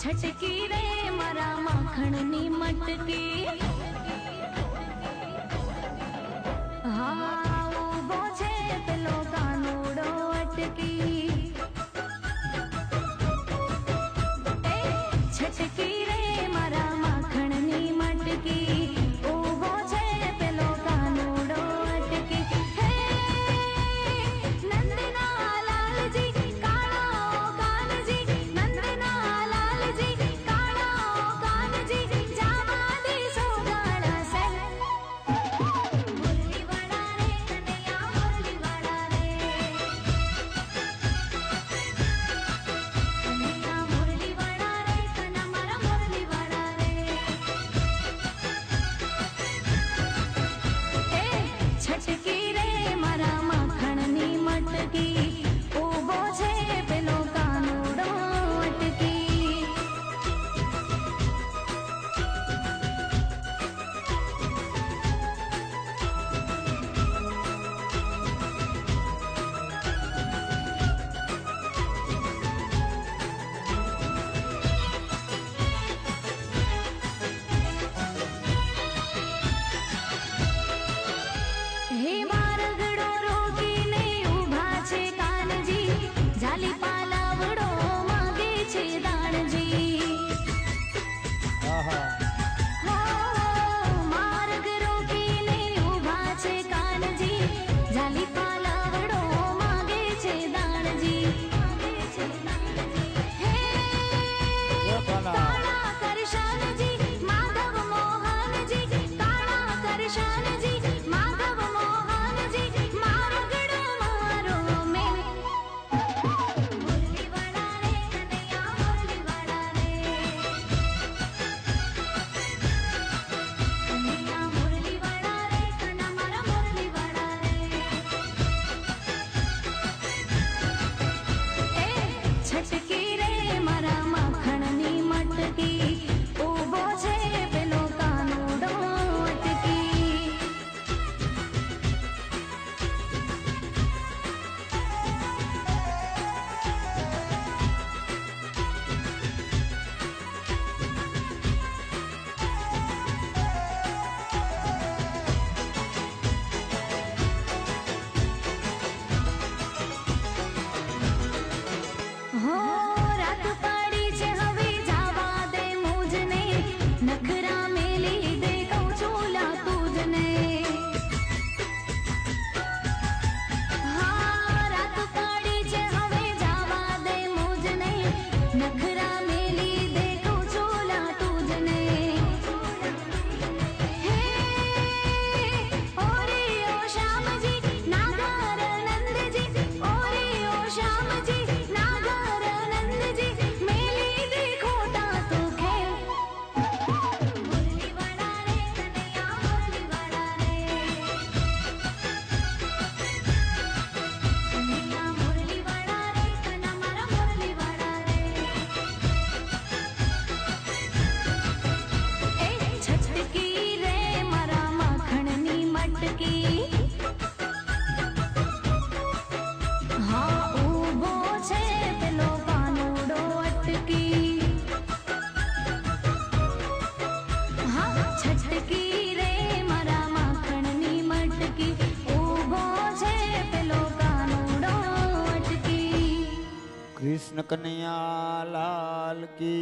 छटकी रे मारा माखण नी मटकी हाँ उभो छे पेलो कानूड़ो अटकी छटकी रे मारा माखण नी मटकी उभो छे पेलो कानूड़ो अटकी हे नंदना लाल जी काला कान जी नंदना लाल जी काला कान जी जावा दे सोगाड़ा से मुरली वाला रे कन्हैया मुरली वाला रे कन्हैया मुरली वाला रे कन्हा मारा मुरली वाला रे छटकी रे मारा माखण नी मटकी उभो छे पेलो कानूड़ो अटकी हे मारगड़ो रोकीने उभा छे कानजी जाली पालावड़ो मागे छे दाणजी हो मार्ग रोकीने उभा छे कानजी जाली पालावड़ो मागे छे दाणजी हे काला करशन जी माधव मोहन जी काला करशन जी माधव मोहन जी मारगड़ो मारो में मुरली वाला रे कन्हैया मुरली वाला रे कन्हैया मुरली वाला रे कन्हा मारा मुरली वाला रे छटकी रे मारा माखण नी मटकी उभो छे पेलो कानूड़ो अटकी हो रात पड़ी छे हवे जावा दे मुझने नखरा मेली दे कहूं चूला तुझने हाँ रात पड़ी छे हवे जावा दे मुझने नखरा मेली दे कहूं चूला तुझने हे ओरे ओ श्याम जी नागर नंद जी ओरे ओ श्याम जी नागर नंद जी मेली देखो ता तू खेल मुरली वाला रे कन्हैया मुरली वाला रे कन्हैया मुरली वाला रे कन्हा मारा मुरली वाला रे छटकी रे मारा माखण नी मटकी हाँ उभो छे पेलो कानूड़ो अटकी हाँ छटकी रे मारा माखण नी मटकी उभो छे पेलो कानूड़ो अटकी कृष्ण कन्हैया लाल की।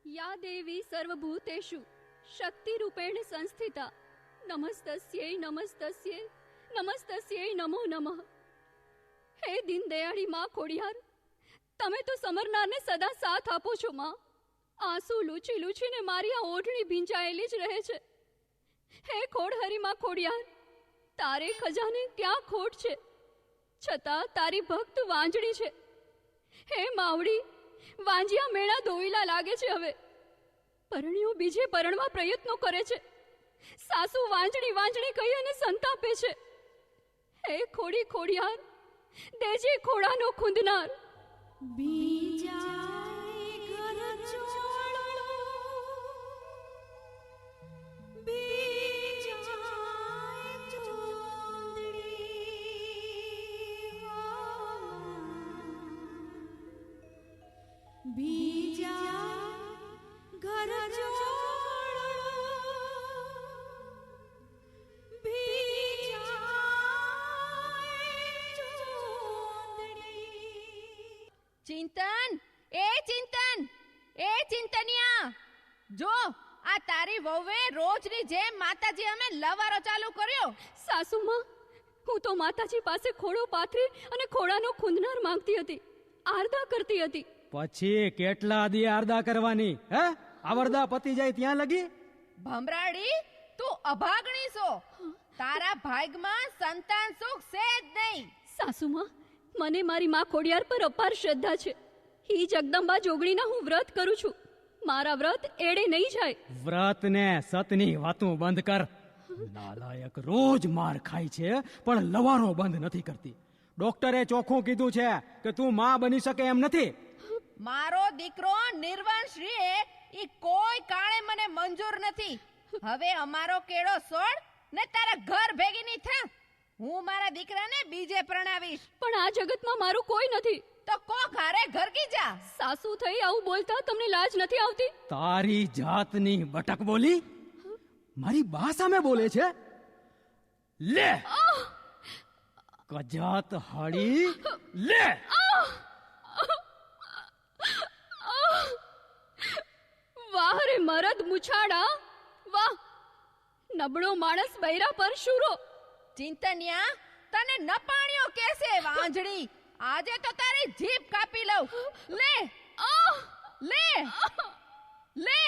या देवी सर्वभूतेषु शक्तिरूपेण संस्थिता नमस्तस्यै नमस्तस्यै नमस्तस्यै नमो नमः। हे दीन दयाળી માં ખોડિયાર, તમે તો સમરનારને સદા સાથ આપો છો માં। આંસુ લૂછી લૂછીને મારી આ ઓઢણી ભીંજાયેલી જ રહે છે। હે ખોડહરી માં ખોડિયાર, તારે ખજાને ક્યાં ખોટ છે, છતાં તારી ભક્ત વાંજણી છે। હે માવડી, વાંજિયા મેળા દોઈલા લાગે છે હવે। પરણ્યો બીજે પરણવા પ્રયત્નો કરે છે। સાસુ વાંજણી વાંજણી કહી અને સંતાપે છે। હે ખોડી ખોડિયાર, દેજે ખોડાનો ખૂંદનાર। બીજાએ ઘર ચોળો બીજાએ ચોંદડી ચિંતનિયા, જો આ તારી વહુએ રોજની જેમ માતાજી અમે લવારો ચાલુ કર્યો. સાસુમાં, હું તો માતાજી પાસે ખોડો પાથરી અને ખોડાનો ખૂંદનાર માંગતી હતી, આરદા કરતી હતી. પછી કેટલા દી આરદા કરવાની? હે, આવરદા પતી જાય ત્યાં લગી? ભમરાડી, તું અભાગણી છો. તારા ભાગમાં સંતાન સુખ છે જ નહીં. સાસુમાં, મને મારી માં ખોડિયાર પર અપાર શ્રદ્ધા છે. ઈ જગદંબા જોગણીના હું વ્રત કરું છું. મારા વ્રત એડે નહીં જાય. વ્રત ને સતની વાતું બંધ કર. નાલાયક રોજ માર ખાય છે પણ લવારો બંધ નથી કરતી. ડોક્ટરે ચોખ્ખું કીધું છે કે તું માં બની શકે એમ નથી. મારો દીકરો નિર્વાણ શ્રીએ ઈ કોઈ કાળે મને મંજૂર નથી. હવે અમારો કેળો છોડ ને તારા ઘર ભેગી ની થા. હું મારા દીકરાને બીજે પરણાવીશ. પણ આ જગતમાં મારું કોઈ નથી. તો કોક હારે ઘર કી જા. સાસુ થઈ આવું બોલતા તમને લાજ નથી આવતી? તારી જાતની બટક બોલી મારી બા સામે બોલે છે. લે કજાત હાડી, લે. વાહ રે મરદ મુછાડા, વાહ! નબળો માણસ બૈરા પર શુરો. ચિંતન્યા, તને નપાણ્યો કેસે વાંજળી. આજે તો તારી જીભ કાપી લઉં. લે લે લે.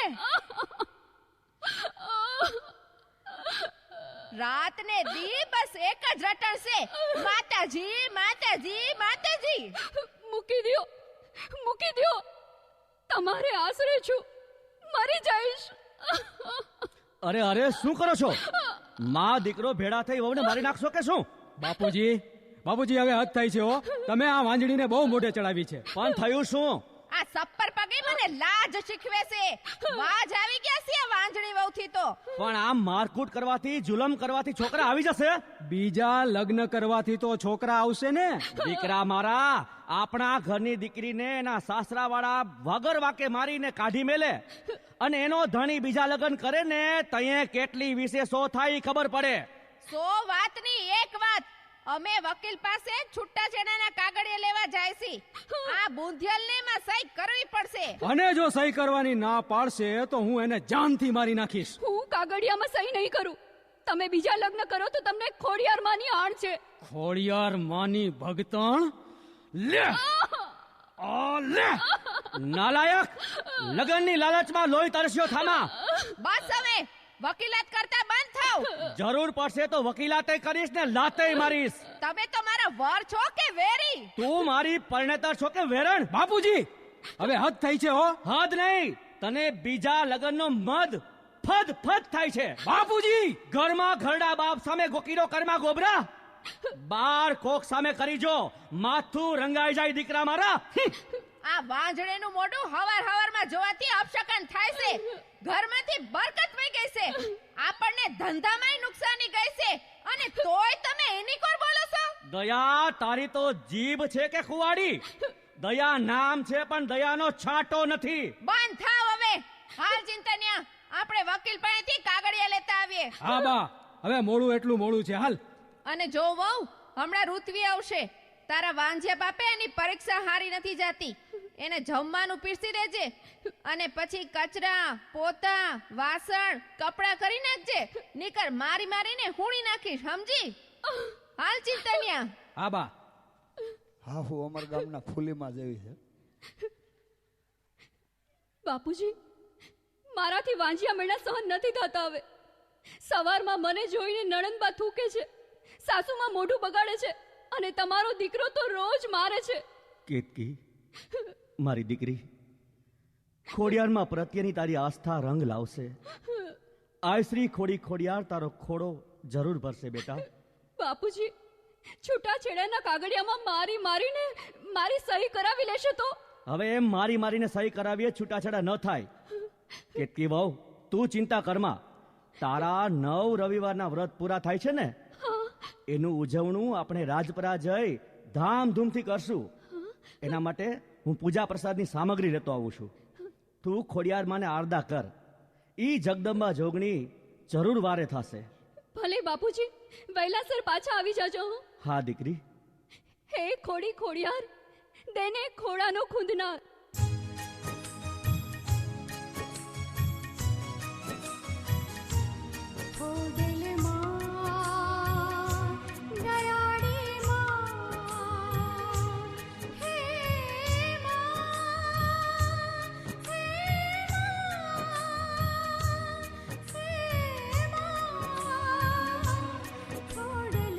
રાત ને દી બસ એક જ રટણ છે, માતાજી માતાજી માતાજી. મૂકી દ્યો, મૂકી દ્યો. તમારે આશરે છું, મરી જઈશ. અરે અરે, શું કરો છો? માં દીકરો ભેડા થઈ વહુને મારી નાખશો કે શું? બાપુજી, બાપુજી હવે હદ થાય છે હો. તમે આ વાંજણીને બહુ મોઢે ચડાવી છે. પણ થયું શું? આ સપ્પર પગે મને લાજ શીખવે છે. વાજ આવી ગયા છે આ વાંજણી વહુથી તો. પણ આમ મારકૂટ કરવાથી, જુલમ કરવાથી છોકરા આવી જશે? બીજા લગ્ન કરવાથી તો છોકરા આવશે ને. દીકરા મારા, આપણા ઘરની દીકરીને એના સાસરા વાળા વગર વાકે મારીને કાઢી મેલે અને એનો ધણી બીજા લગ્ન કરે ને તયે કેટલી વિશેષો થાય ઈ ખબર પડે. 100 વાતની એક વાત. અમે વકીલ પાસે છૂટાછેડાના કાગળિયા લેવા જાય છી. આ બુંધિયલને માં સહી કરવી પડશે. અને જો સહી કરવાની ના પાડશે તો હું એને જાનથી મારી નાખીશ. હું કાગળિયામાં સહી નહીં કરું. તમે બીજા લગ્ન કરો તો તમને ખોડિયાર માની આણ છે. ખોડિયાર માની ભગતણ, લે લે. નાલાયક, લગનની લાલચમાં લોહી તરસ્યો થામા. બસ હવે વકીલાત કરતા બંધ થાવ. જરૂર પડશે તો વકીલાતે કરીશ ને લાતે મારીશ. તમે તો મારા વર છો કે વેરી? તું મારી પરણેતર છો કે વેરણ? બાપુજી હવે હદ થઈ છે હો. હદ નહીં, તને બીજા લગનનો મદ ફદ ફદ થાય છે. બાપુજી ઘરમાં ઘરડા બાપ સામે ગોકીરો કરમાં ગોબરા. બાર કોક સામે કરી જો, માથું રંગાઈ જાય દીકરા મારા. આ વાંજળેનું મોઢું હવાર હવારમાં જોવાથી અપશકન થાય છે. ઘરમાંથી બરકત વહી ગઈ છે. આપણને ધંધામાંય નુકસાની ગઈ છે અને તોય તમે એની કોર બોલો છો? દયા તારી તો જીભ છે કે કુવાડી? દયા નામ છે પણ દયાનો છાંટો નથી. બંધ થાવ હવે. હાલ ચિંતન્યા, આપણે વકીલ પાસેથી કાગળિયા લેતા આવીએ. હા બા, હવે મોડું એટલું મોડું છે. હાલ. અને જો વહુ, હમણાં ઋત્વી આવશે. તારા વાંજ્યા બાપે એની પરીક્ષા હારી નથી જાતી. એને જમવાનું પીરસી દેજે અને પછી કચરા, પોતા, વાસણ, કપડા કરી નાખજે. નીકર મારી મારીને હુણી નાખીશ, સમજી? હાલ ચિંતન્યા. હા બા. હા, હું અમારા ગામના ફૂલીમાં જેવી છે. બાપુજી, મારાથી વાંજિયા મેળા સહન નથી થતા હવે. સવારમાં મને જોઈને નણંદબા થૂકે છે, સાસુમાં મોઢું બગાડે છે અને તમારો દીકરો તો રોજ મારે છે. કેતકી, મારી દીકરી, ખોડિયારમાં પ્રત્યેની તારી આસ્થા રંગ લાવશે. આય શ્રી ખોડી ખોડિયાર તારો ખોડો જરૂર ભરશે બેટા. બાપુજી, છૂટાછેડાના કાગળિયામાં મારી મારીને મારી સહી કરાવી લેશે તો? હવે એમ મારી મારીને સહી કરાવીએ છૂટાછેડા ન થાય. કેતકી વહુ, તું ચિંતા કરમાં. તારા 9 રવિવારના વ્રત પૂરા થાય છે ને, એનું ઉજવણું આપણે રાજપરા જઈ ધામધૂમથી કરશું. એના માટે હું પૂજા પ્રસાદની સામગ્રી લેતો આવું છું. તું ખોડિયાર માને આરદા કર. ઈ જગદંબા જોગણી જરૂર વારે થશે. ભલે બાપુજી, વહેલાસર પાછા આવી જાજો. હા દીકરી. હે ખોડી ખોડિયાર, દેને ખોડાનો ખૂંદનાર. खोडल माँ दयाड़ी माँ हे खोडल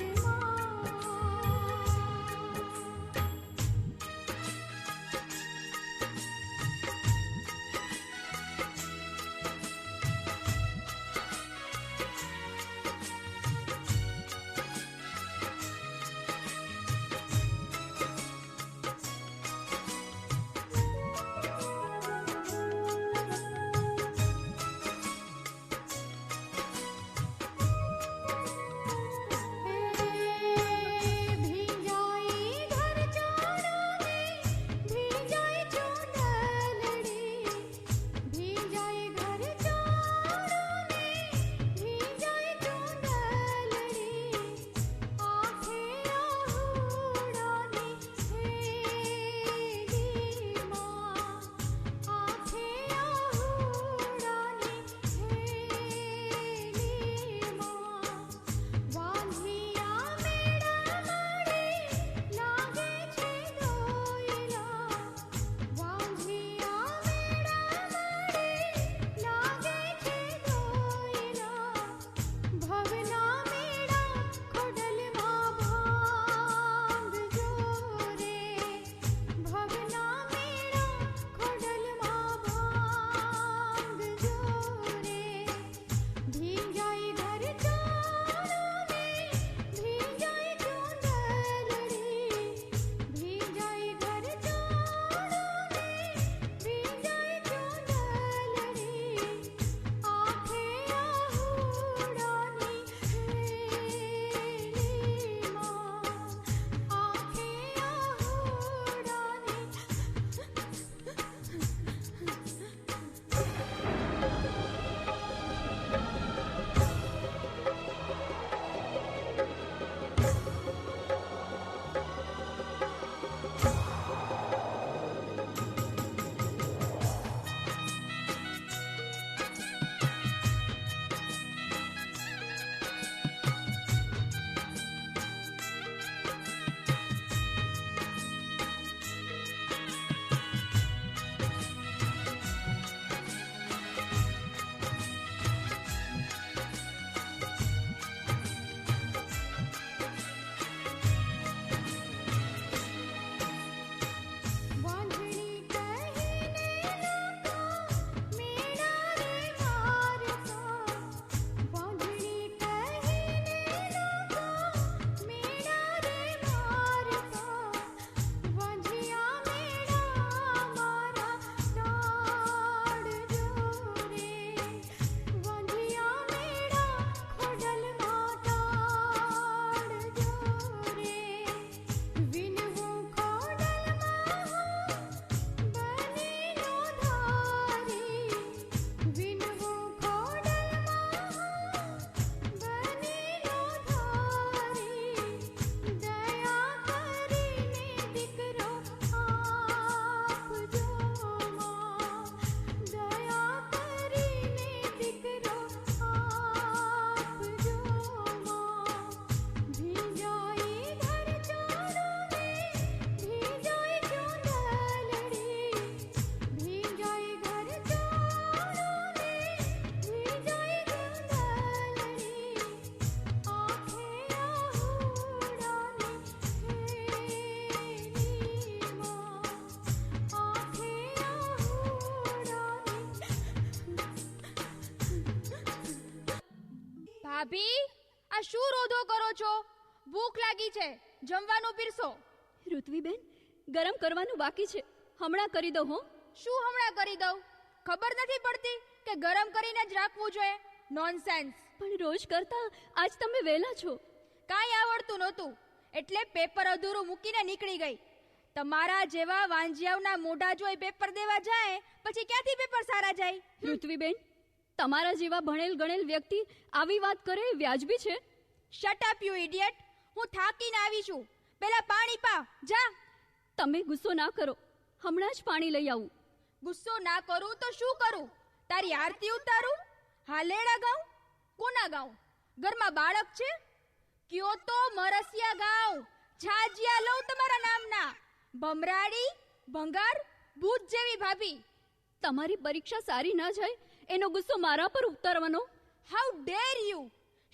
ભાભી આ શું રોધો કરો છો? ભૂખ લાગી છે, જમવાનું પીરસો. ઋત્વીબેન, ગરમ કરવાનું બાકી છે, હમણાં કરી દો હો. શું હમણાં કરી દઉં? ખબર નથી પડતી કે ગરમ કરીને જ રાખવું જોઈએ? નોનસેન્સ. પણ રોજ કરતા આજ તમે વહેલા છો. કાંઈ આવડતું નહોતું એટલે પેપર અધૂરું મૂકીને નીકળી ગઈ. તમારા જેવા વાંજિયાવના મોઢા જોઈ પેપર દેવા જાય પછી ક્યાંથી પેપર સારા જાય? ઋત્વીબેન, તમારા જેવા ભણેલ ગણેલ વ્યક્તિ આવી વાત કરે એ વ્યાજબી છે? Shut up you idiot. હું થાકીને આવી છું. પેલા પાણી પા જા. તમે ગુસ્સો ના કરો, હમણાં જ પાણી લઈ આવું. ગુસ્સો ના કરું તો શું કરું? તારી આરતી ઉતારું? હાલેડા ગાઉં? કોના ગાઉં? ઘરમાં બાળક છે? કયો તો મરસિયા ગાઉં, છાજિયા લઉં તમારા નામના. ભમરાડી, ભંગાર, ભૂત જેવી ભાભી. તમારી પરીક્ષા સારી ના જાય એનો ગુસ્સો મારા પર ઉતારવાનો. How dare you!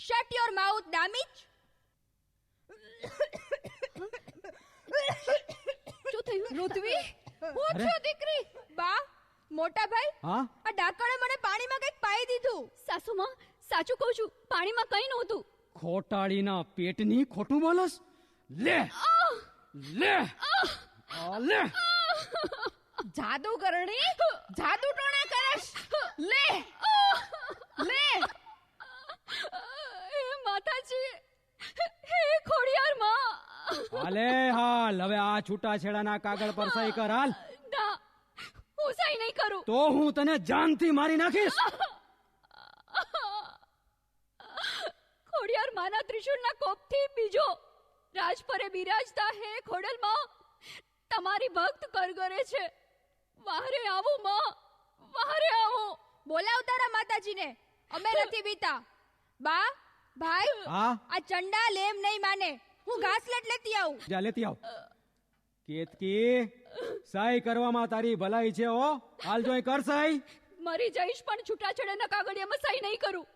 Shut your mouth, ડામિચ! શું થયું? ઋત્વી, હું છું દીકરી. બા, મોટા ભાઈ, હા આ ડાકણે મને પાણીમાં કંઈક પાઈ દીધું. સાસુમાં, સાચું કહું છું, પાણીમાં કંઈ નહોતું. ખોટાડીના પેટની ખોટું બોલસ. લે લે આ લે. જાદુ કરણી, જાદુ ટોણા કરશ. લે લે. હે માતાજી, હે ખોડિયાર માં. હાલે હાલ, હવે આ છૂટાછેડાના કાગળ પર સહી કર હાલ. ના, હું સહી નહીં કરું. તો હું તને જાનથી મારી નાખીશ. ખોડિયાર માના ત્રિશુળના કોપથી બીજો રાજ પરે બિરાજતા હે ખોડલ માં, તમારી ભક્ત કરગરે છે. વારે આવો માં, વારે આવો. બોલાવ તારા માતાજીને, અમે નથી બીતા. બા, ભાઈ, હા આ ચંડા લેમ નહીં માને. હું ઘાસલેટ લેતી આવું. જા લેતી આવ. કેતકી, સહી કરવામાં તારી ભલાઈ છે હો. હાલ જોઈ કર સહી. મરી જઈશ પણ છૂટાછેડાના કાગળિયામાં સહી નહીં કરું.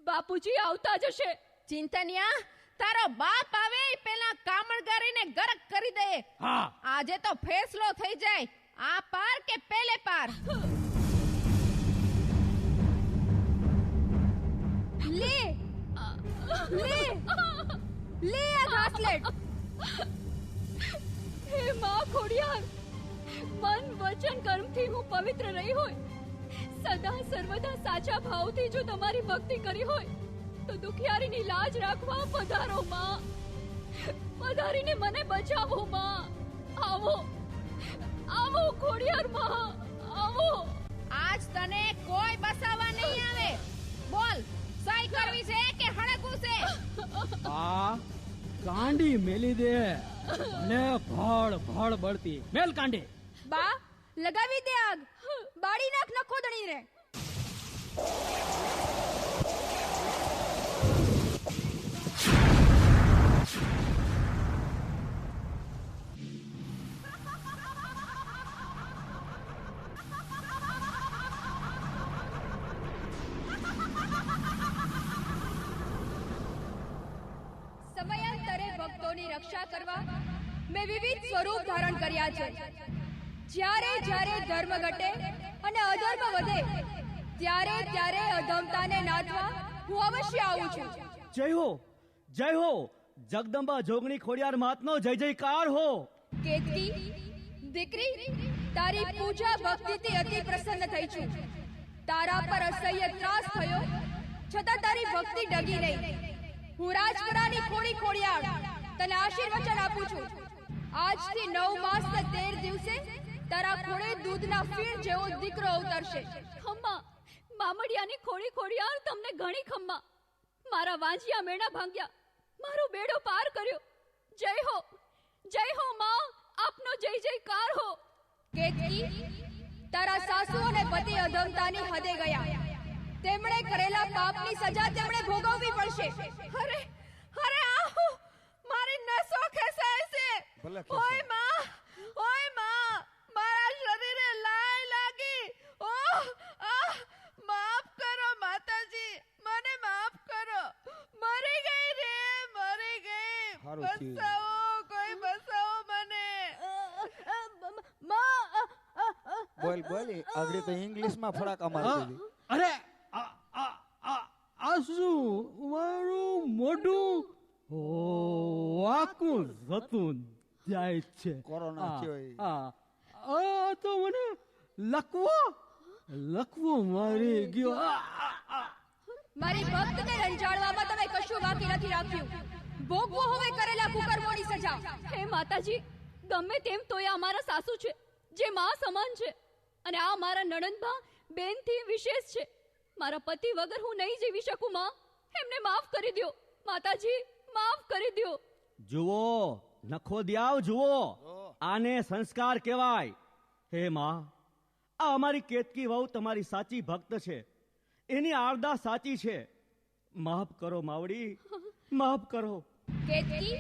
બાપુજી આવતા જ હશે. ચિંતનિયા, તારો બાપ આવે ઈ પેલા કામણગારીને ગરક કરી દે. હા આજે તો ફેસલો થઈ જાય, આ પાર કે પેલે પાર. લે લે લે આ ઘાસલેટ. હે માં ખોડિયાર, મન વચન કર્મથી હું પવિત્ર રહી હોય, સદા સર્વદા સાચા ભાવથી જો તમારી ભક્તિ કરી હોય, તો દુખિયારીની લાજ રાખવા પધારો માં. પધારીને મને બચાવો માં. આવો આવો ખોડિયાર માં, આવો. આજ તને કોઈ બસાવવા નહીં આવે. બોલ, સહી કરવી છે કે હડકવું છે? આ કાંડી મેલી દે ને ભળ ભળ બળતી મેલ કાંડી. બા, લગાવી દે આગ. બાળી નાખ નખોદણી રે. સમયાંતરે ભક્તોની રક્ષા કરવા મેં વિવિધ સ્વરૂપ ધારણ કર્યા છે. જ્યારે જ્યારે ધર્મ ઘટે અને અધર્મ વધે, ત્યારે ત્યારે અધમતાને નાથવા હું અવશ્ય આવું છું. જય હો, જય હો, જગદંબા જોગણી ખોડિયાર માતનો જય જયકાર હો. કેતકી, દીકરી, તારી પૂજા ભક્તિથી અતિ પ્રસન્ન થઈ છું. તારા પર અસહ્ય ત્રાસ થયો, છતાં તારી ભક્તિ ડગી નહીં. હું રાજપુરાની ખોડી ખોડિયાર તને આશીર્વચન આપું છું. આજથી 9 માસ ને 13 દિવસે તારા ખોડે દૂધના ફીણ જેવો દીકરો અવતરશે. ખમ્મા, મામડિયાની ખોડી ખોડિયાર તમને ઘણી ખમ્મા. મારા વાંજિયા મેણા ભાંગ્યા, મારો બેડો પાર કર્યો. જય હો, જય હો માં, આપનો જય જયકાર હો. કેતકી, તારા સાસુ અને પતિ અધમતાની હદે ગયા. તેમણે કરેલા પાપની સજા તેમણે ભોગવવી પડશે. અરે અરે, આહુ મારી નસો ખેંચાય છે. ભલે ઓય માં, ઓય માં, મારા શરીરે લાય લાગી. ઓહ આહ, માફ કરો માતાજી, મને માફ કરો. મરી ગઈ રે, મરી ગઈ. હારું થયું. બચાવો, કોઈ બચાવો મને. બોલ બોલ, આગળ તો ઇંગ્લિશમાં ફડાકા મારી દીધી. અરે આ આ આ આ શું મારું મોઢું વાકું જતું જાય છે. કોરોના થયો એ. આ તો મને લકવો મારી ગયો. મારી ભક્તને રંજાડવામાં તમે કશું બાકી નથી રાખ્યું. ભોગવો હવે કરેલા કુકર્મોની સજા. હે માતાજી, ગમે તેમ તોય અમારા સાસુ છે, જે માં સમાન છે, અને આ મારા નણંદબા બેનથી વિશેષ છે. મારા પતિ વગર હું નહીં જીવી શકું માં. એમને માફ કરી દ્યો માતાજી, માફ કરી દ્યો. જુઓ નખોદિયાવ, જુઓ આને સંસ્કાર કહેવાય. હે માં, આ અમારી કેતકી વહુ તમારી સાચી ભક્ત છે. એની આરદા સાચી છે. માફ કરો માવડી, માફ કરો. કેતકી,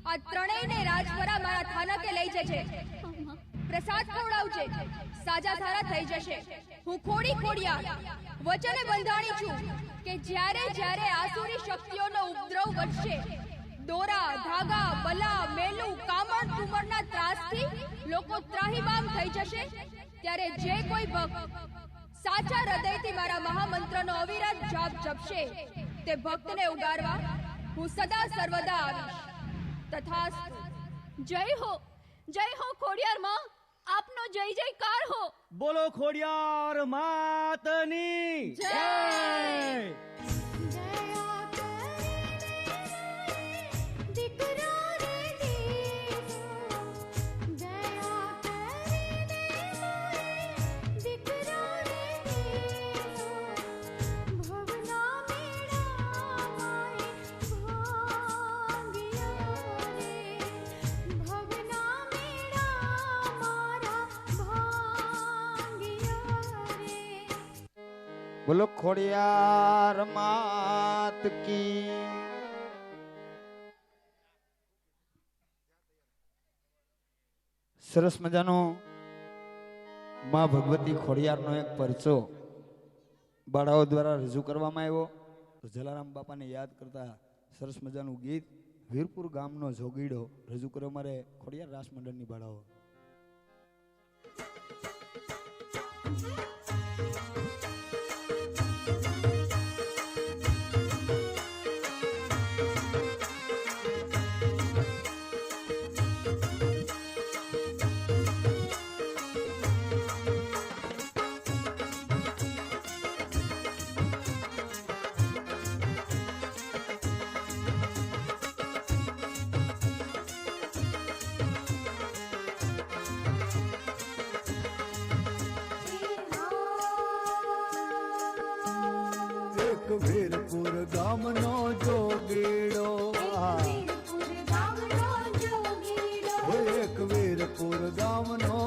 આ ત્રણેયને રાજપરા મારા થાનકે લઈ જજે. પ્રસાદ ખવડાવજે, સાજા સારા થઈ જશે. હું ખોડિયાર વચને બંધાણી છું કે જ્યારે જ્યારે આસુરી શક્તિઓનો ઉપદ્રવ વધશે, દોરા, ધાગા, બલા, મેલું, કામણ, તુમરના ત્રાસથી લોકો ત્રાહિમામ થઈ જશે, ત્યારે જે કોઈ ભક્ત સાચા હૃદયથી મારા મહામંત્રનો અવિરત જાપ જપશે, તે ભક્તને ઉગારવા હું સદા સર્વદા આવીશ. તથાસ્તુ. જય હો ખોડિયાર માં, આપનો જય જયકાર હો. બોલો ખોડિયાર માતની જય. દયા કરીને દીકરો રે દેવો, દયા કરીને દીકરો રે દેવો, ભવના મેળા માય ભાંગ્યા રે, ભવના મેળા મારા ભાંગ્યા રે. બોલો ખોડિયાર માત કી. સરસ મજાનો માં ભગવતી ખોડિયારનો એક પરચો બાળાઓ દ્વારા રજૂ કરવામાં આવ્યો. તો જલારામ બાપાને યાદ કરતા સરસ મજાનું ગીત વીરપુર ગામનો જોગીડો રજૂ કર્યો મારે ખોડિયાર રાસ મંડળની બાળાઓ. એક વીરપુર ગામનો જોગીડો, વીરપુર ગામનો જોગીડો, એક વીરપુર ગામનો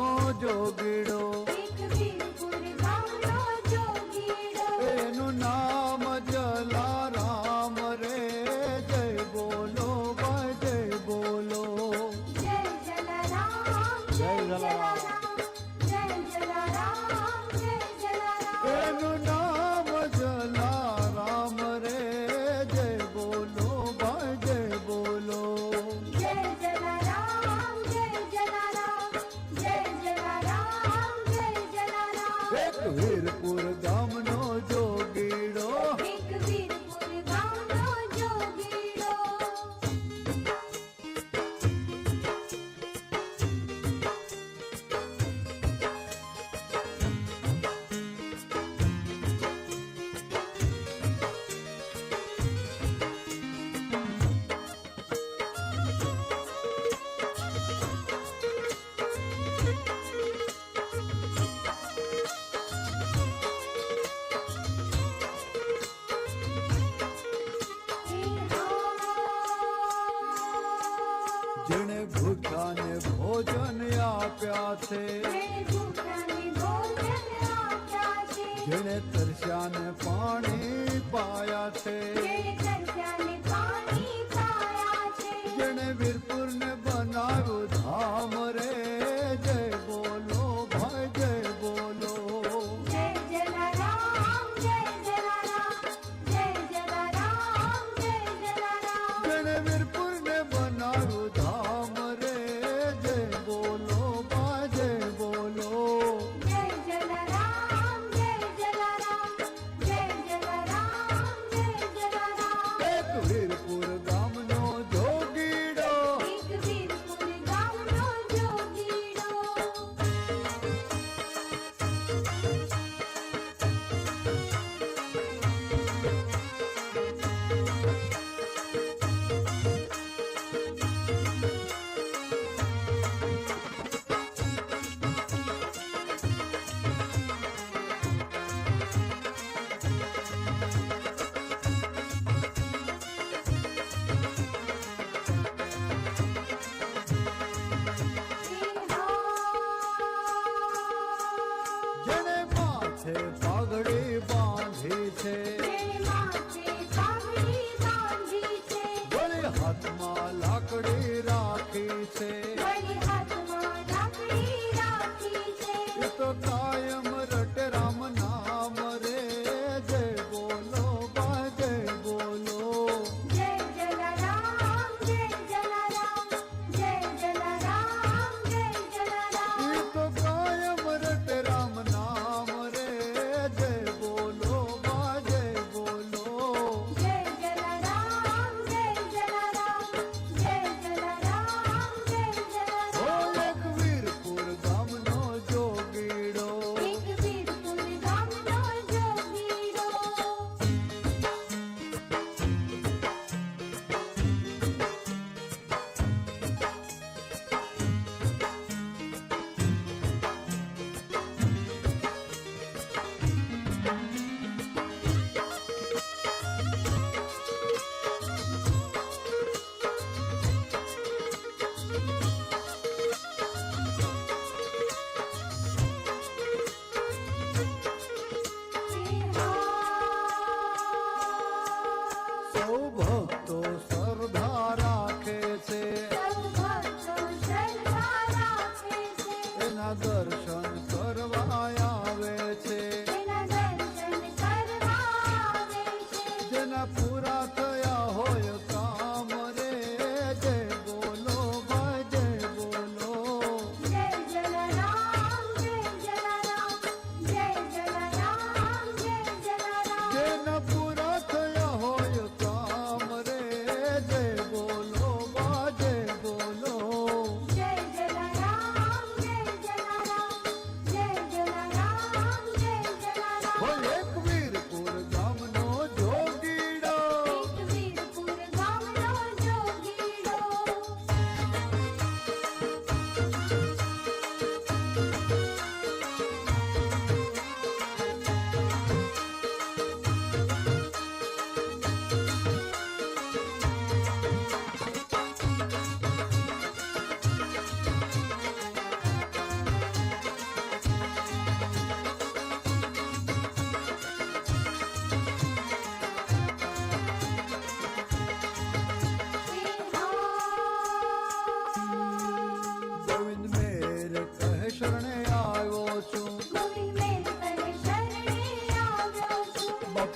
જોગીડો, એક વીરપુર ગામનો જોગીડો, એનું નામ જલારામ રે. જય બોલો ભાઈ, જય બોલો. જય જલારામ, જય જલારામ, જય જલારામ, જય જલારામ. એનું નામ જલારામ રે. જય બોલો ભાઈ, જય બોલો. જય જલારામ, જય જલારામ, જય જલારામ, જય જલારામ. એક વીરપુર ગામનો જોગીડો, એક વીરપુર ગામનો જોગીડો. જેણે ભૂખ્યાને ભોજન આપ્યા છે, જેણે ભૂખ્યાને ભોજન આપ્યા છે, જેણે તરસ્યાને પાણી પાયા છે, જેણે તરસ્યાને પાણી પાયા છે, જેણે વીરપુરને બનાવ્યું ધામ રે. જય બોલો ભાઈ, જય બોલો. જય જલારામ, જય જલારામ, જય જલારામ, જય જલારામ. જેણે વીરપુરને બનાવ્યું ધામ રે. જય બોલો ભાઈ, જય બોલો. જય જલારામ, જય જલારામ, જય જલારામ, જય જલારામ. એક વીરપુર ગામનો જોગીડો, એક વીરપુર ગામનો જોગીડો.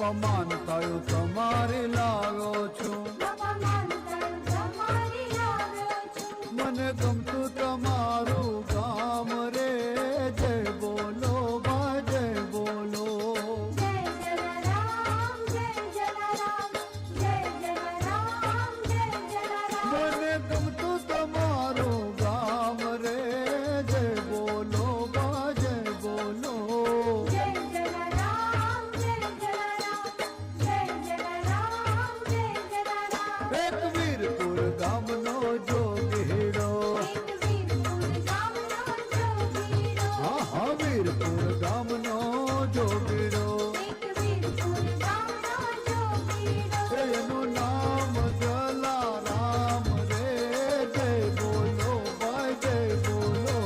બાપા માનતા હું તમારી લાગો છું. મને ગમતું તમારું ગામ રે. જય બોલો બા જય બોલો. મને ગમતું તમારું ગામ રે. જય બોલો બા જય બોલો. એક વીરપુર ગામનો જોગીડો. હા હા વીરપુર ગામનો જોગીડો. એનું નામ જલારામ રે. જય બોલો ભાઈ જય બોલો.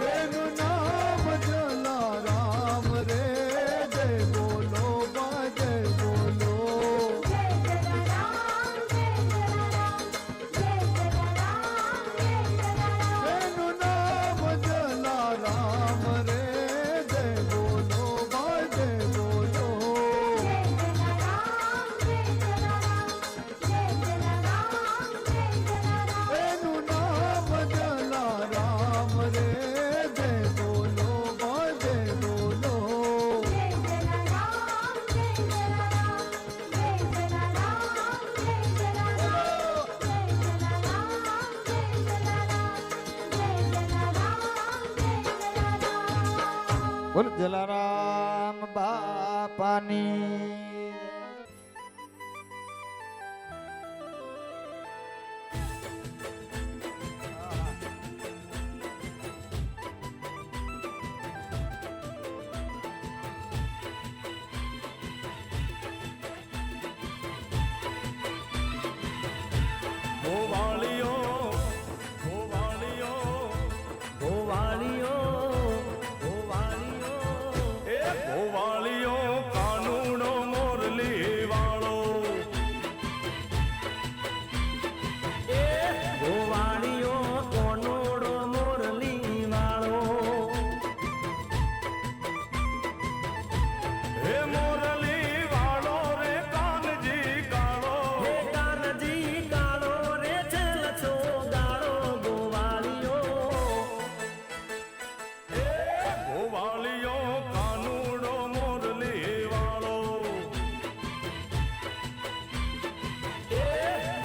એનું નામ જલારામ રે. જય બોલો ભાઈ જય બોલો. એનું નામ જલારામ રે. જય બોલો ભાઈ જય બોલો. એનું નામ જલારામ રે. જય બોલો ભાઈ જય બોલો. બોલ જલારામ બાપાની. ગોવાળીઓ ગોવાળીઓ ગોવાળીઓ ગોવાળીઓ એ ગોવાળીઓ કાનુડો મોરલી વાળો એ ગોવાળીઓ કાનુડો મોરલી વાળો હે મોરલી વાળો રે કાનજી કાળો હે કાનજી કાળો રે છેલ છો ગાળો ગોવાળીઓ હે ગોવાળીઓ કાનુડો મોરલી વાળો હે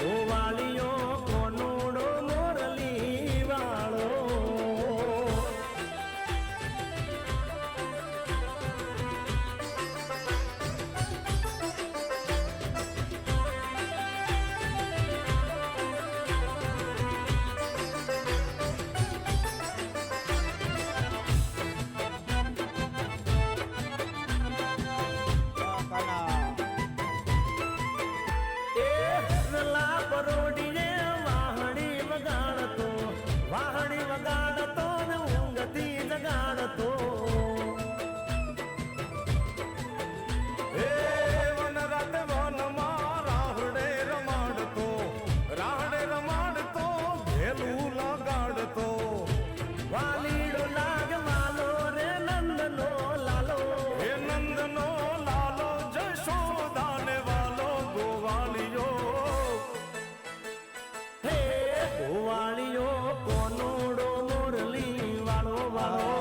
ગોવાળીઓ કાનુડો મોરલી વાળો પરોડીને વાહણી વગાડતો ને ઊંઘતી જગાડતો હે વન રાત વનમાં રાહડે રમાડતો ભેલું લગાડતો વાલીડો લાગ માલો રે નંદનો લાલો હે નંદનો લાલો જશોદાને વાલો ગોવાળીઓ હે ગોવાળીઓ કોનુડો મોરલી વાળો વાળો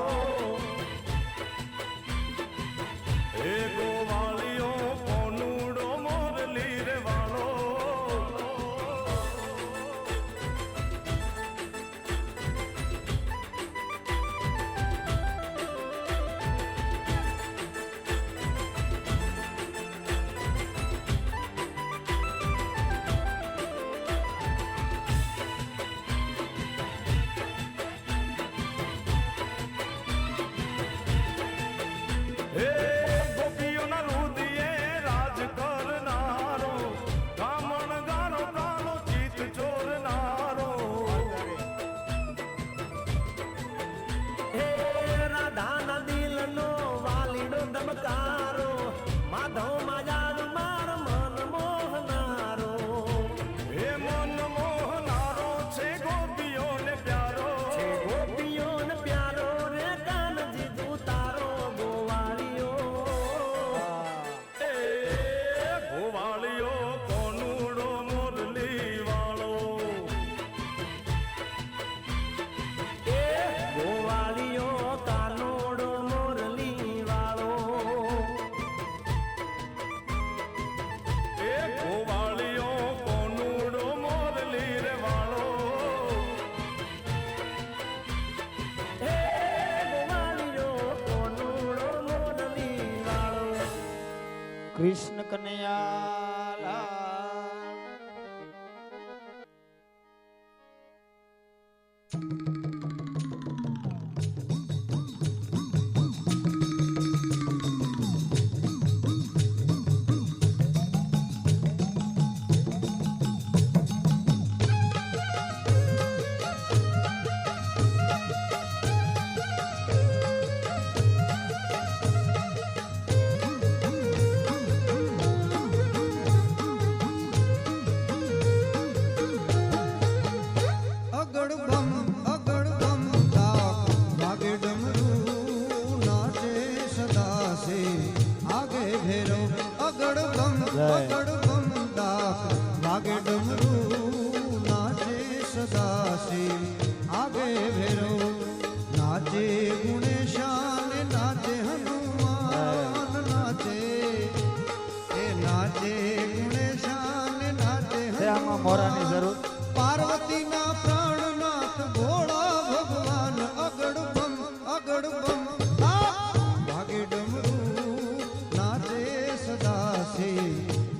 મોરાની જરૂર પાર્વતી ના પ્રાણનાથ ભોળા ભગવાન અગડ બમ ભાગે ડમરૂ નાચે સદા સે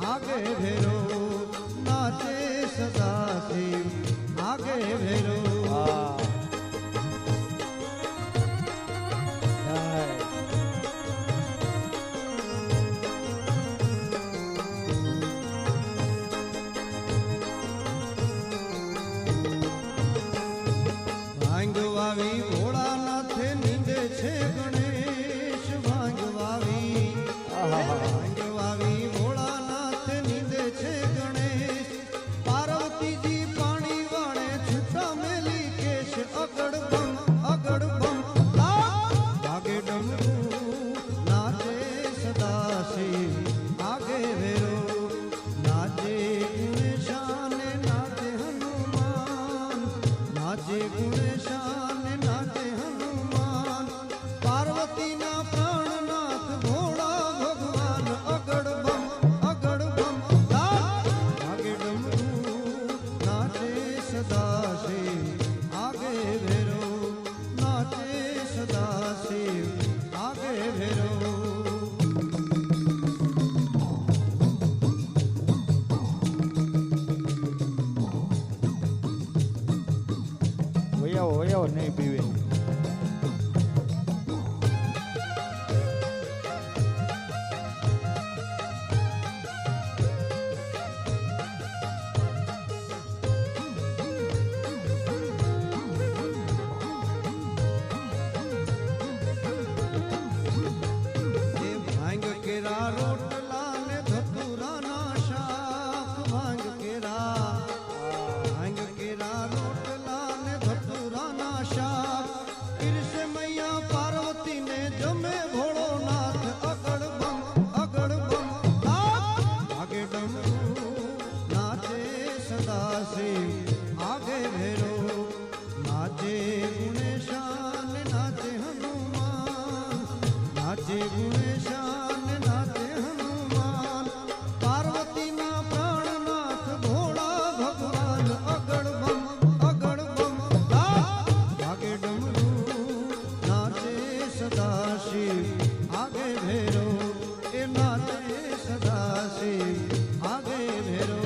આગે ભેરો નાચે સદા સે આગે ભેરો ભાંગવાવી ભોળાનાથે નીંદે છે ગણેશ ભાંગવાવી ભોળાનાથે નીંદે છે ગણેશ પાર્વતીજી પાણી વાળે છૂટા મેલી કેશ અગડ બમ ભાગે ડમરૂ નાચે સદા શિવ આગે ભેરો નાચે ગુણેશાન નાચે હનુમાન નાચે ગુણેશાન નાચે હનુમાન પાર્વતીના પ્રાણનાથ ભોળા ભગવાન અગડ બમ ભાગે ડમરૂ નાચે સદા શિવ આગે ભેરો નાચે સદા શિવ આગે ભેરો વયાવો નહીં પીવે એ ભાંગ કેરા રોટલા ને ધતુરાના શાક ભાંગ કેરા રોટલા ને ધતુરાના શાક પીરસે મૈયા પાર્વતી ને જમે ભોળો નાથ અગડ બમ ભાગે ડમરૂ નાચે સદા શિવ આગે ભેરો નાચે ગુણેશાન નાચે હનુમાન નાચે ગુણેશાન નાચે હનુમાન પાર્વતીના પ્રાણનાથ ભોળા ભગવાન અગડ બમ ભાગે ડમરૂ નાચે સદા શિવ આગે ભેરો એ નાચે સદા શિવ આગે ભેરો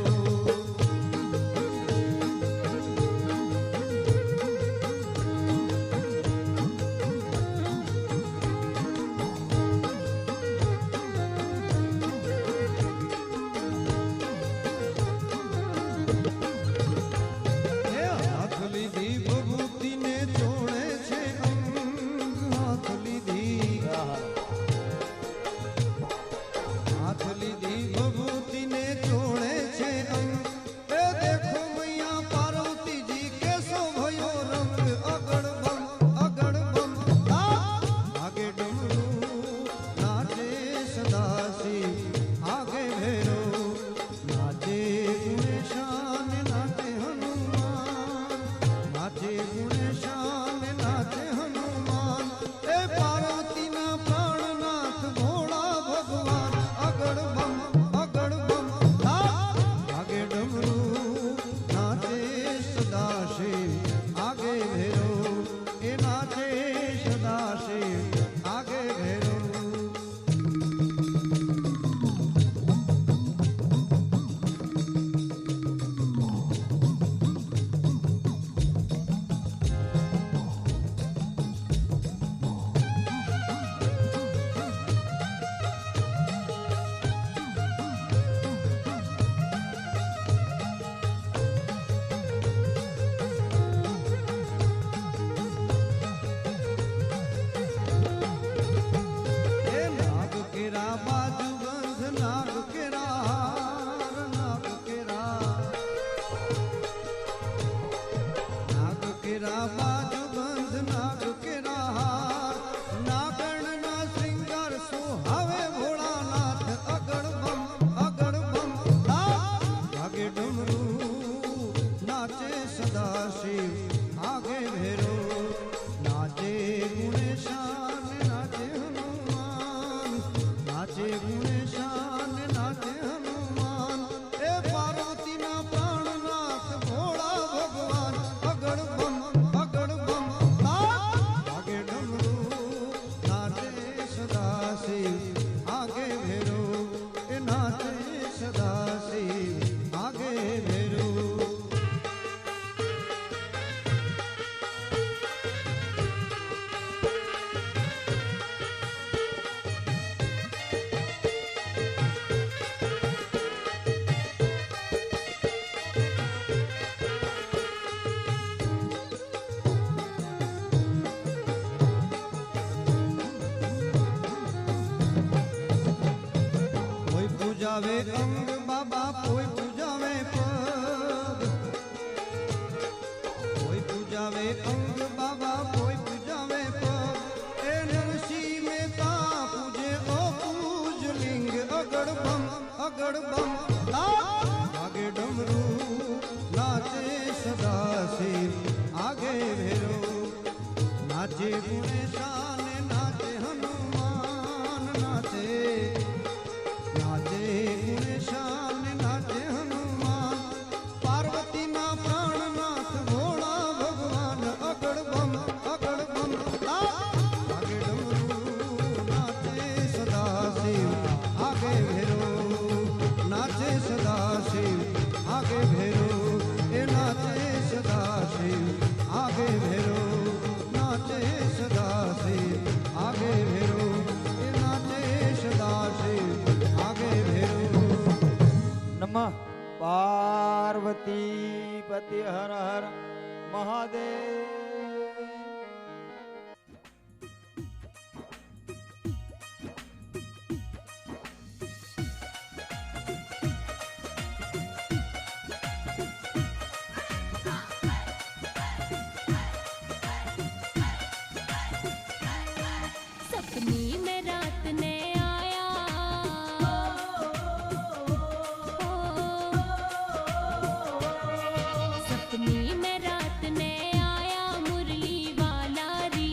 सदाशिव आगे भेरो ए नाचे सदाशिव आगे भेरो नाचे सदाशिव आगे भेरो ए नाचे सदाशिव आगे भेरो। नमः पार्वती पति हर हर महादेव। सपनी में रात ने आया सपनी में रात ने आया मुरली वाला री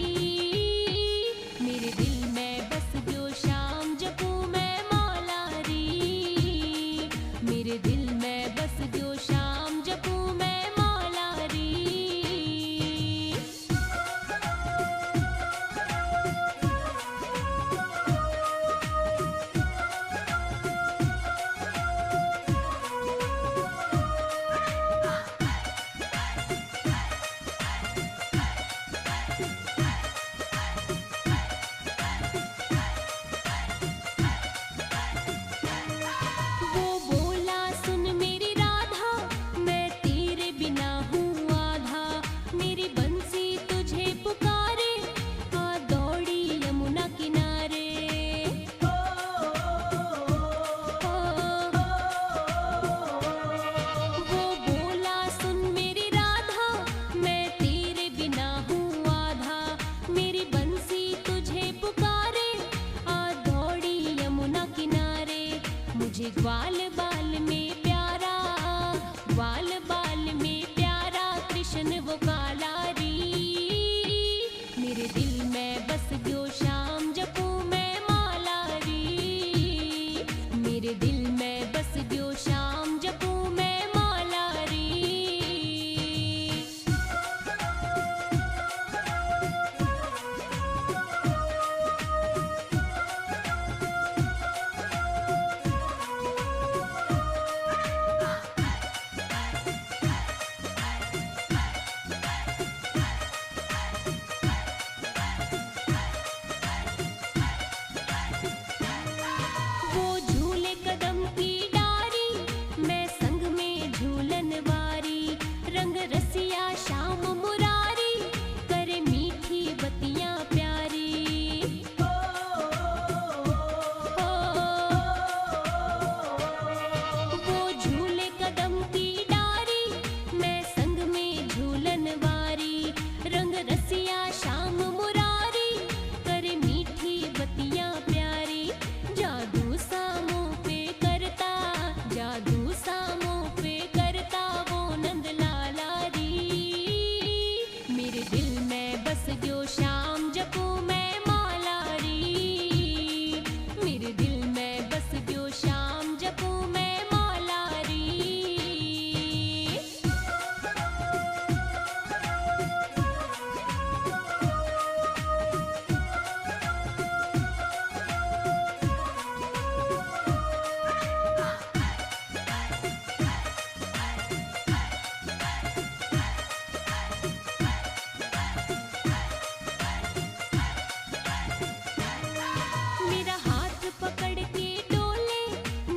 मेरे दिल में बस जो शाम जपू मैं मौला री मेरे दिल में बस जो शाम जपू मैं मौला री। वो बोला सुन मेरी राधा मैं तेरे बिना हूँ आधा मेरी बंसी तुझे पुकारे आ दौड़ी यमुना किनारे। वो बोला सुन मेरी राधा मैं तेरे बिना हूँ आधा मेरी बंसी तुझे पुकारे आ दौड़ी यमुना किनारे। मुझे ग्वाल बाल में प्यारा ग्वाल बाल में प्यारा कृष्ण वो काला री मेरे दिल में बस जो शाम जपू मैं माला री मेरे दिल में बस जो शाम जपू मैं माला री। वो झूले कदम की डारी मैं संग में झूलन वारी रंग रसिया शाम मुरारी करे मीठी बतियां प्यारी। वो झूले कदम की डारी मैं संग में झूलन वारी रंग रसिया शाम मुरारी करे मीठी बतियां प्यारी। जादू सामों पे करता वो नंद लाला री मेरे दिल में बस जो शाम जपू मैं माला री मेरे दिल में बस जो शाम जपू मैं माला री। मेरा हाथ पकड़ के डोले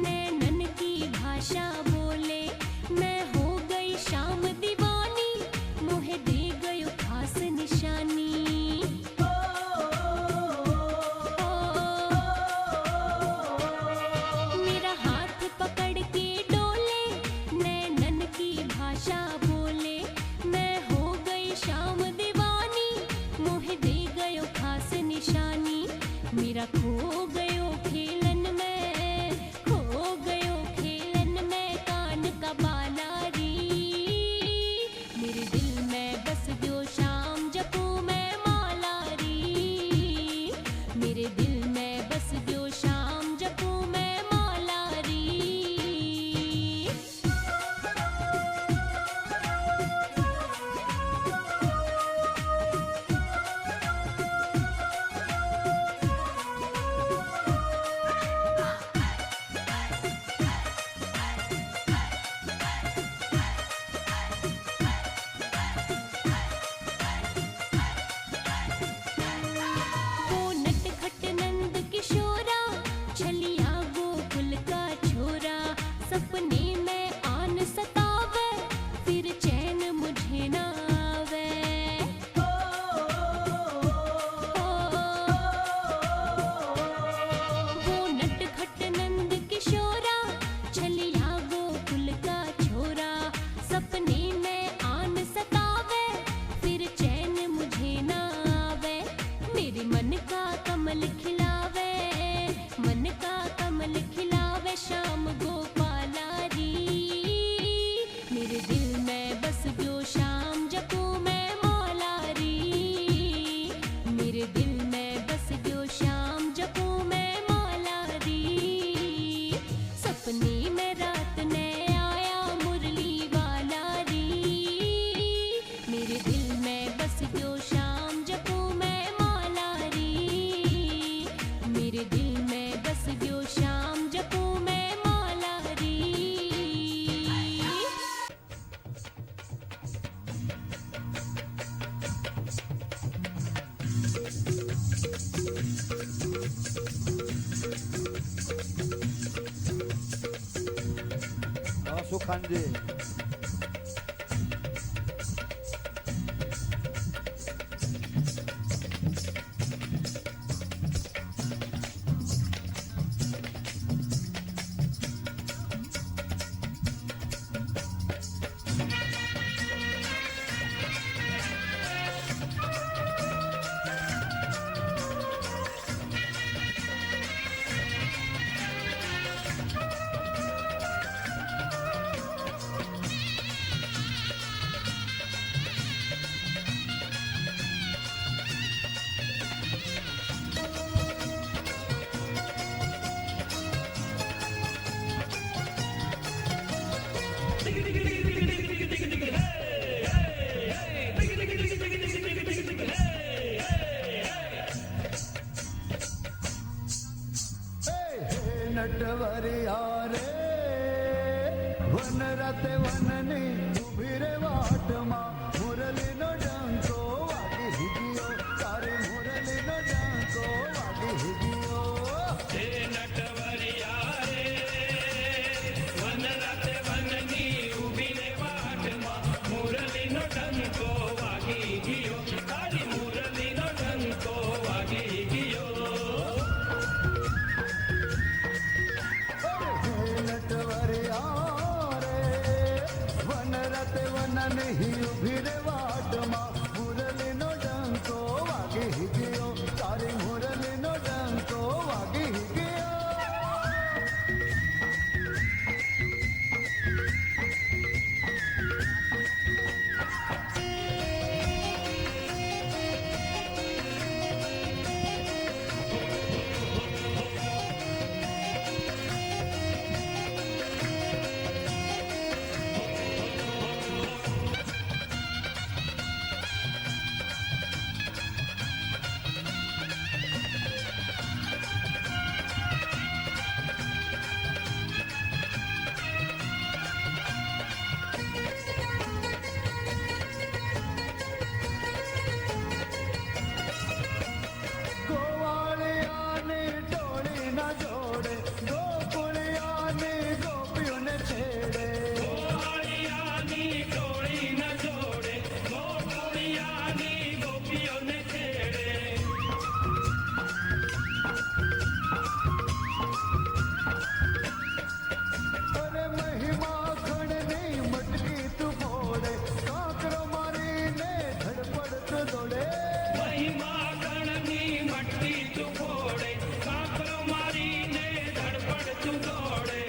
नैनन की भाषा बोले मैं हो गई शाम दीवानी मोहे दे गयो खास निशानी। मेरा हाथ पकड़ के डोले नैनन की भाषा बोले मैं हो गई शाम दीवानी मोहे दे गयो खास निशानी। मेरा खो गयो खेलन में વાહ સુખાનજી. નટવરિયા રે વન રાતે વનની ઉભી રે વાટમાં મુરલીનો ડંકો વાગી ગયો તારી મુરલીનો ડંકો વાગી ગયો હે નટવરિયા રે વન રાતે વનની ઊભી રે વાટમાં મુરલીનો ડંકો વાગી ગયો તારી મુરલીનો ડંકો વાગી ગયો નટવરિયા રે વન રાતે વનની ઉભી રે વાટમાં મુરલીનો ડંકો વાગી ગયો તારી મુરલીનો ડંકો વાગી ગયો ગોવાળિયાની ટોળીના જોડે ગોકુળિયાની ગોપીઓને છેડે ગોવાળિયાની ટોળીના જોડે ગોકુળિયાની ગોપીઓને છેડે અરે મહિમા ખણની મટકી તું ફોડે કાંકરો મારીને ધડપડ દોડે મહિમા ગણની મટકી તું ફોડે કાંકરો મારીને ધડપડ તું દોડે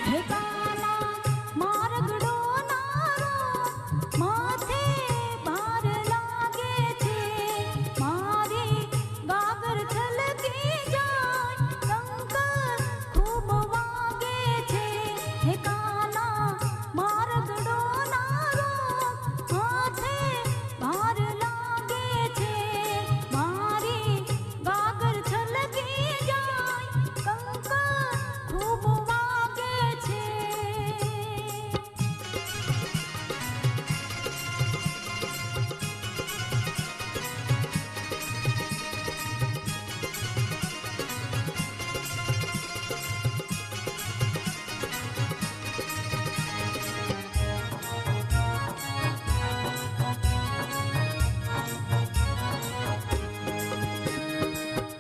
હે કાલા મારગડો નારો માથે ભાર લાગે છે મારી ગાગર છલકી જાય કંકર ખૂબ વાગે છે હે કાલા મારગડો નારો માથે ભાર લાગે છે મારી ગાગર છલકી જાય કંકર ખૂબ વાગે છે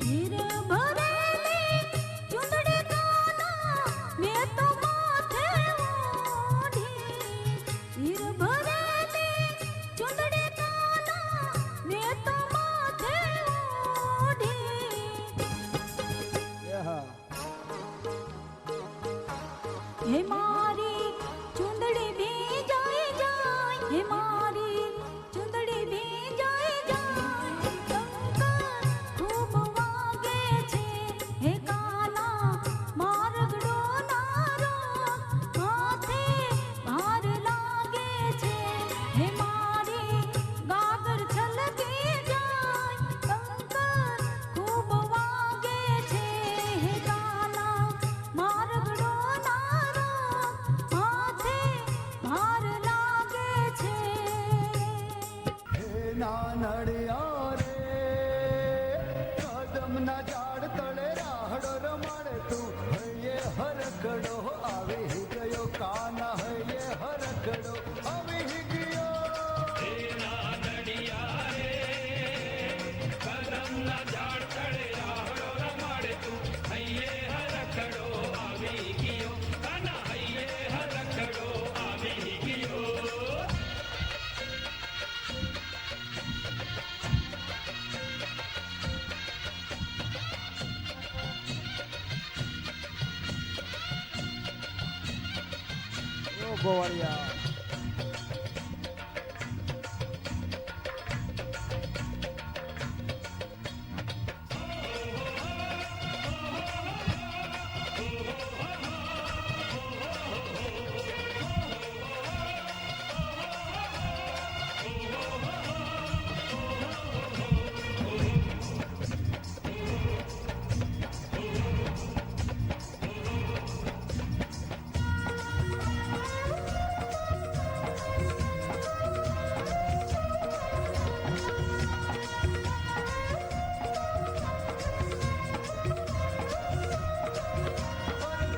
હીર ભરેલી ચૂંદડી કાના મેં તો માથે ઓઢી હીર ભરેલી ચૂંદડી કાના મેં તો માથે ઓઢી હે મારી ચૂંદડી ભીંજાઈ જાય હે મારી ચૂંદડી ભીંજાઈ જાય કંકર ખૂબ વાગે છે હે કાલા મારગડો નારો માથે ભાર લાગે ગોવાળિયા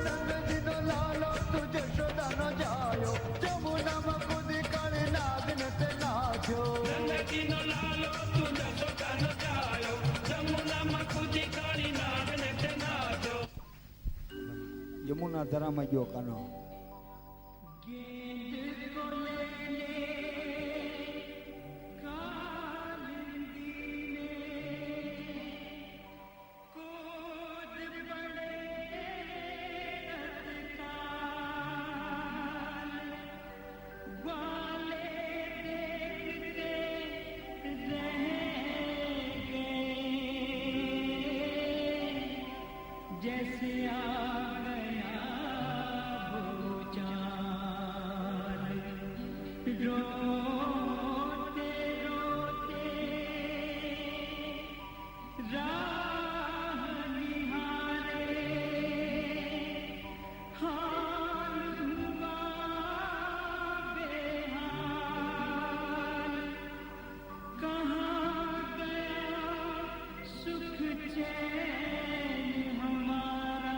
નંદજીનો લાલો તું જશોદાનો જાયો જમુનામાં કૂદી કાળી નાગને તે નાખ્યો નંદજીનો લાલો તું જશોદાનો જાયો જમુનામાં કૂદી કાળી નાગને તે નાખ્યો. યમુના ધરામાં ગયો કાનો जैसे आ गया भूचाल रोते रोते राह निहारे हाल हुआ बेहाल कहाँ गया सुख चैन हमारा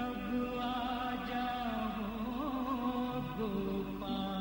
अब आ जाओ गोपाल.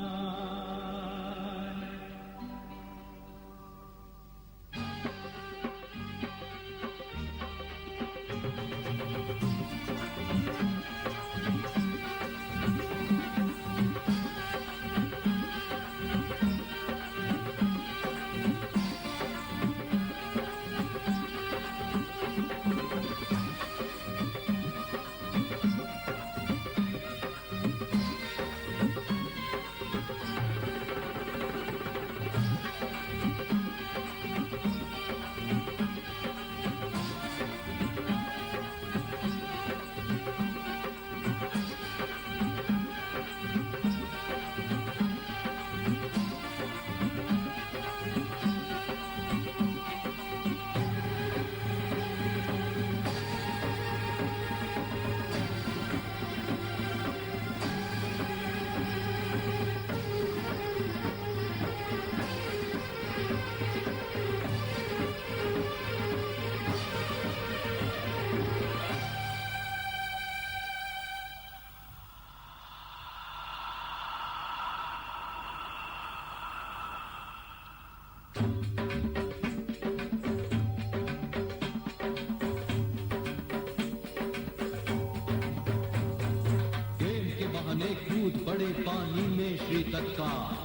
गेम के बहाने कूद पड़े पानी में श्री तत्काल.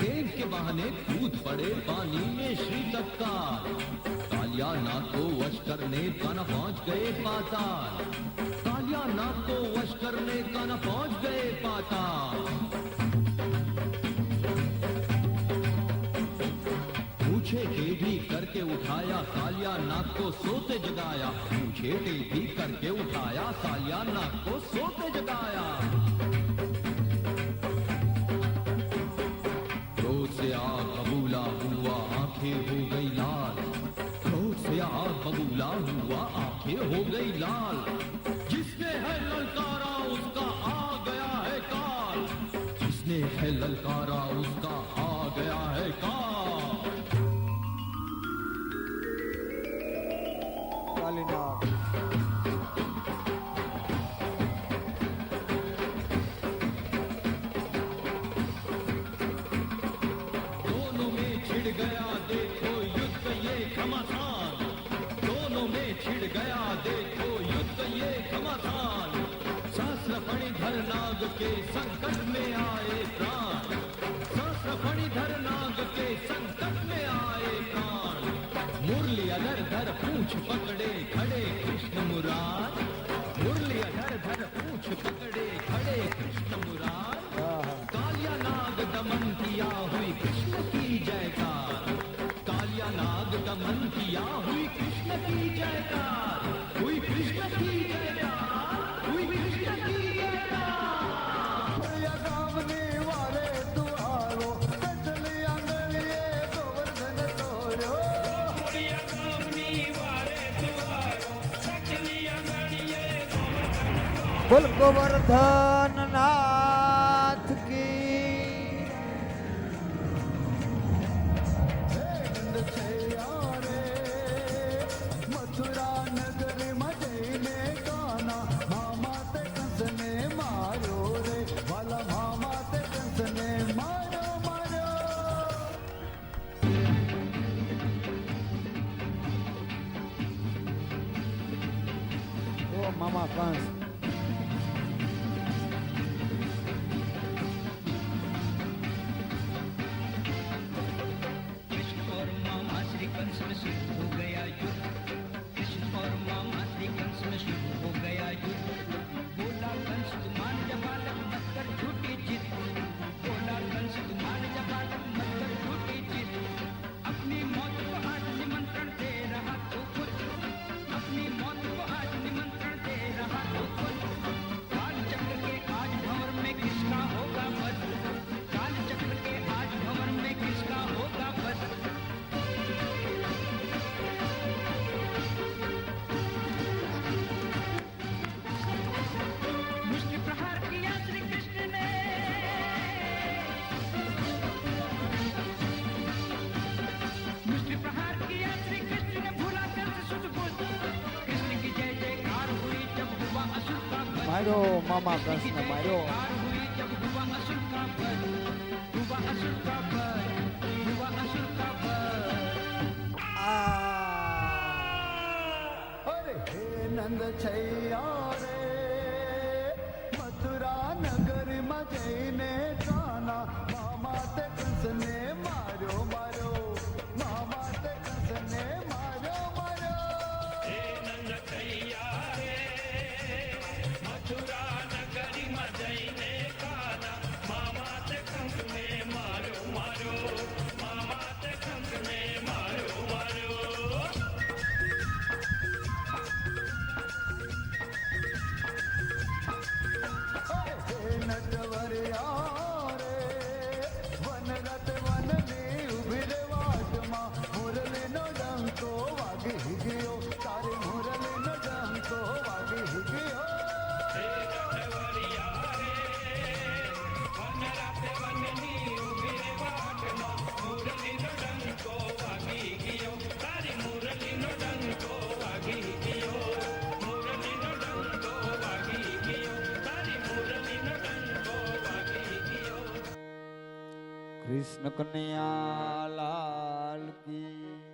गेम के बहाने कूद पड़े पानी में श्री तत्काल. कालिया नाग को वश करने का न पहुंच गए पाताल. कालिया नाग को वश करने का न पहुंच गए पाताल. पूछे टेढ़ी करके उठाया कालिया नाग को सोते जगाया. पूछे टेढ़ी करके उठाया कालिया नाग को सोते जगाया. क्रोध से आग बबूला हुआ आंखें हो गई लाल. क्रोध से आग बबूला हुआ आंखें हो गई लाल. जिसने है ललकारा उसका आ गया है काल. जिसने है ललकारा उसका आ गया है काल. કાલીનાગ दोनों में छिड़ गया देखो युद्ध ये घमासान. दोनों में छिड़ गया देखो युद्ध ये घमासान. सहस्र फणिधर नाग के संकट में आए प्राण. सहस्र फणिधर नाग के संकट में आए प्राण. मुरली अधर धर पूछ पकड़े खड़े कृष्ण मुरार. मुरली अधर धर पूछ पकड़े खड़े कृष्ण मुरार આહા. कालिया नाग दमन किया हुई कृष्ण की जयकार कालिया नाग दमन किया हुई कृष्ण की जयकार हुई कृष्ण की जयकार हुई कृष्ण की जयकार या गावने वाले तू आरो कटली आंगणिये गोवर्धन तोरो બોલ ગોવર્ધન નાથ કી नंद छैया रे मथुरा नगर में जईने गाना मामा ते कंसने मारो रे वाला मामा ते कंसने मारो मारो ઓ મામા કંસ कृष्ण और मामा श्री कंस में शुरू हो गया युद्ध कृष्ण और मामा श्री कंस में शुरू हो गया युद्ध बोला कंस तुमान जबालक मत कर झूठी जिद बोला कंस तुमान जबालक मत कर झूठी जिद अपनी मौत को आज निमंत्रण दे रहा तू खुद अपनी मौत को आज निमंत्रण दे रहा तू खुद काल चक्र के आज भंवर में किसका होगा वध काल चक्र के आज भंवर में किसका होगा वध मुष्टि प्रहार किया श्री कृष्ण ने मुष्टि प्रहार किया श्री कृष्ण ने भूला कंस सुध बुध कृष्ण की जय जयकार हुई जब हुआ असुर का वध માર્યો મામા કંસ ને માર્યો जयकार हुई जब हुआ असुर का वध हुआ असुर का वध हुआ असुर का वध अरे हे नंद छैया रे मथुरा नगर में जईने गाना मामा ते कंसने मारो मारो मामा ते कंसने मारो मारो हे नटवरिया रे वन रत वन ने उभरे वाट मा मुरली नो डंको वागी हिगियो तारे मुरली नो डंको वागी हिगियो કૃષ્ણ કનૈયા લાલ કી